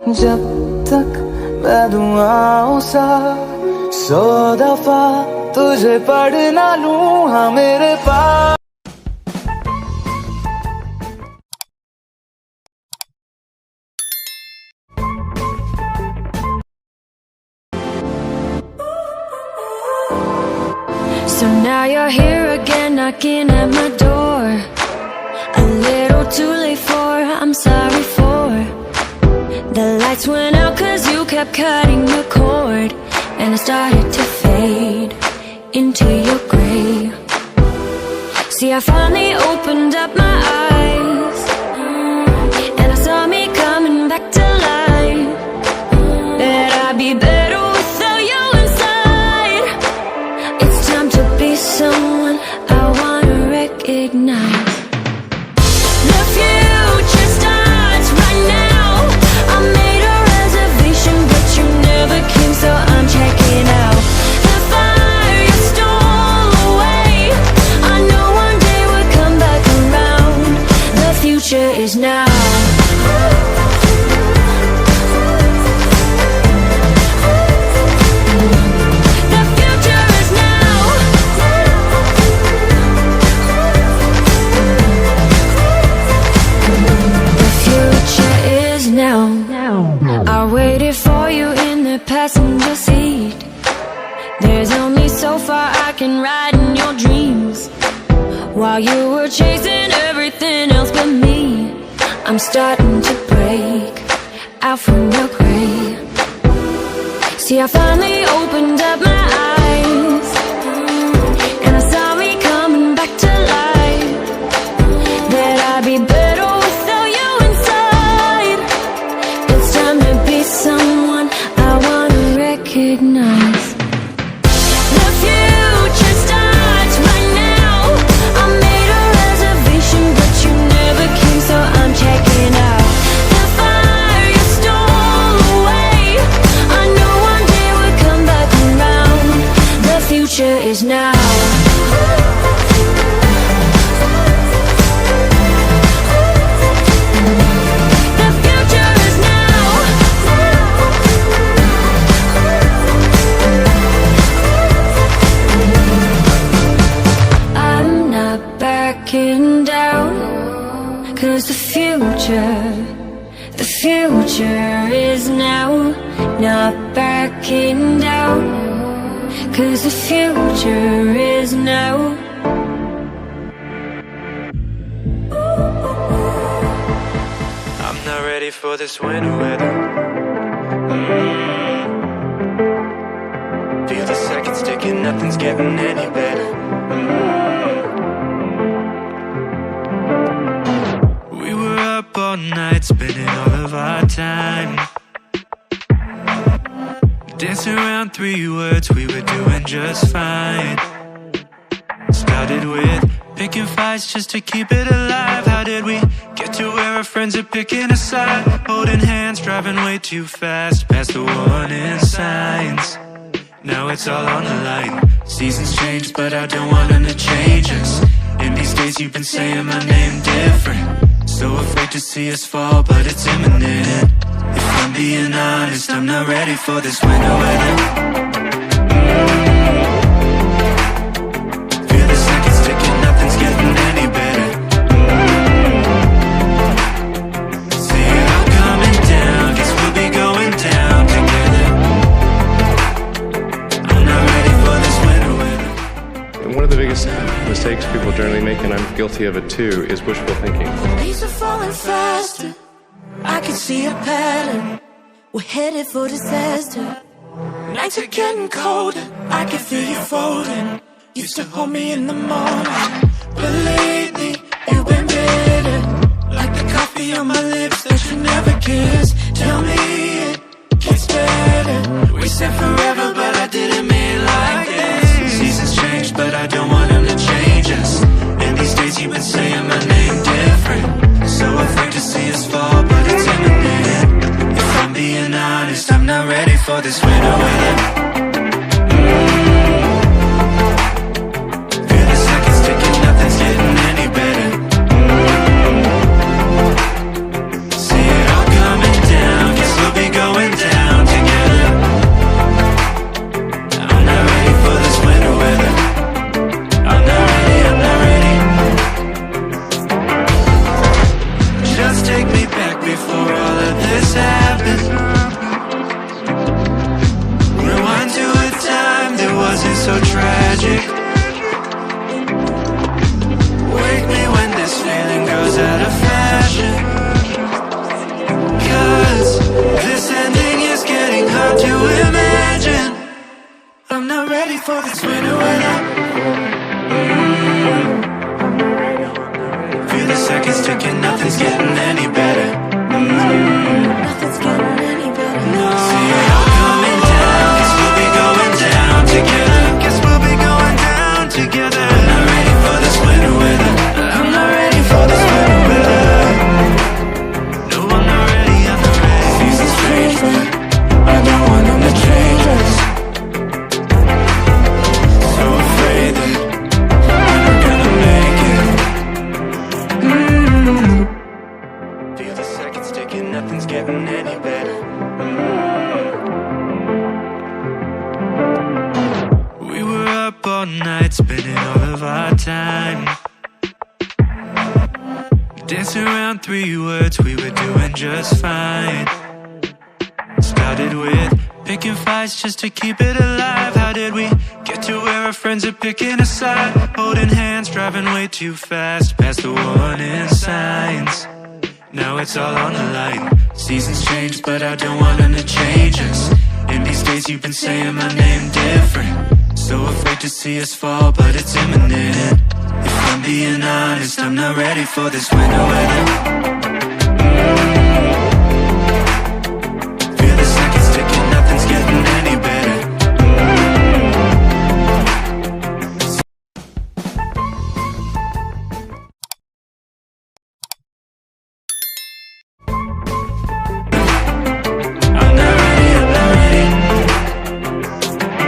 जब तक मैं दुआओं सा 100 दफा तुझे पढ़ ना लूं, हाँ मेरे पास। So now you're here again, knocking at my door. A little too late for, I'm sorry for. The lights went out cause you kept cutting the cord, and I started to fade into your gray. See, I finally opened up my eyes, and I saw me coming back to life. That I'd be better without you inside. It's time to be someone I wanna recognize. The future starts right now. I made a reservation, but you never came, so I'm checking out. The fire you stole away, I know one day we'll come back around. The future is now. The future is now. The future is now. I waited for you in the passenger seat. There's only so far I can ride in your dreams, while you were chasing everything else but me. I'm starting to break out from your gray. See, I finally opened up my eyes, and I saw me coming back to life. That I'd be better without you inside. It's time to be someone I wanna recognize. The future starts right now. I made a reservation, but you never came, so I'm checking out. The fire you stole away, I know one day we'll come back around. The future is now. The future is now. I'm not backing down, cause the future is now. Not backing down, cause the future is now. I'm not ready for this winter weather. Feel the seconds ticking, nothing's getting any better. We were up all night, spending all of our time, dancing around 3 words, we were doing just fine. Started with picking fights just to keep it alive. How did we get to where our friends are picking a side? Holding hands, driving way too fast, past the warning signs. Now it's all on the line. Seasons change, but I don't want them to change us. In these days you've been saying my name different, so afraid to see us fall, but it's imminent. If I'm being honest, I'm not ready for this winter weather. Feel the seconds ticking, nothing's getting any better. See it all coming down, guess we'll be going down together. I'm not ready for this winter weather. One of the biggest mistakes people generally make, and I'm guilty of it too, is wishful thinking. Leaves are falling faster, I can see a pattern. We're headed for disaster. Nights are getting colder, I can feel you folding. Used to hold me in the morning, but lately you've been bitter, like the coffee on my lips that you never kiss. Tell me it gets better. We said forever, but I didn't mean it like this. Seasons change, but I don't want them to change us. And these days you've been saying my name different, so afraid to see us fall, but it's imminent. If I'm being honest, I'm not ready for this winter weather. Feel the seconds ticking, nothing's getting any better. See it all coming down, guess we'll be happened. Rewind to a time that wasn't so tragic. Wake me when this feeling goes out of fashion. 'Cause this ending is getting hard to imagine. I'm not ready for this winter weather. Feel the seconds ticking, nothing's getting any better. Nothing's getting any better. No. See it all coming down, guess we'll be going down together. Guess we'll be going down together. I'm not ready for this winter weather. I'm not ready for this winter weather. No, I'm not ready, I'm not ready. Seasons changing, I don't want them to change us. So afraid that we're not gonna make it. Feel the seconds ticking, nothing's getting any better. We were up all night, spending all of our time, dancing around 3 words, we were doing just fine. Started with picking fights just to keep it alive. How did we get to where our friends are picking a side? Holding hands, driving way too fast, past the warning signs. Now it's all on the line. Seasons change, but I don't want them to change us. In these days you've been saying my name different. So afraid to see us fall, but it's imminent. If I'm being honest, I'm not ready for this winter weather.